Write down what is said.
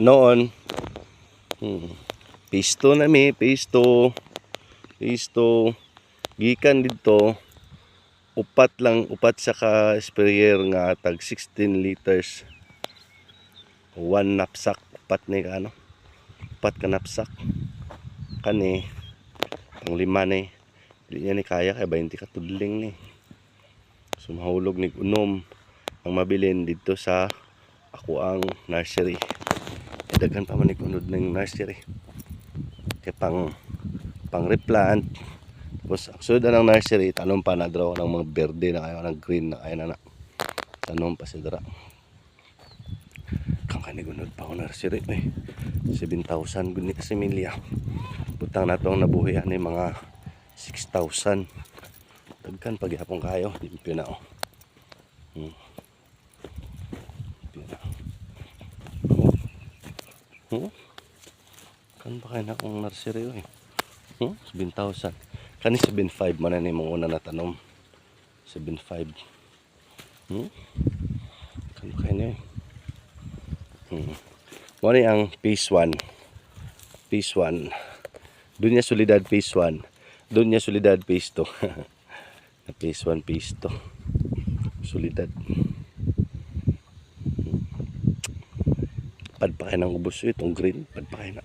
noon. Pisto na mi, pisto. Gikan dito upat sa ka sprayer nga tag 16 liters. One knapsack upat ni ka upat ka knapsack. Kani ang 5 ni. Di niya ni kaya kay 20 ka tudling ni. So mahulog ni unom ang mabilin dito sa ako ang nursery. Daghan pa man ni kunod ng nursery. Kay pang replant. Tapos sunod na ng nursery, tanom pa na draw ng mga berde na kayo, ng green na kayo na. Tanom pa si dra. Kang kanigunod pa ako nursery. 7,000 gud ni kasi milya. Butang na itong nabuhian ni mga 6,000. Dagkan paghapon kayo. Limpyo na Kan pa kayo na akong nursery 7,000. Kani 7,500 man ni mga una na tanom. 7,500. Kan pa kayo na Muna ang phase 1. Phase 1. Doon niya solidad phase 1. Doon niya solidad phase 2. Phase 1, phase 2. Solidad. Padpakain ng ubos itong green. Padpakain na.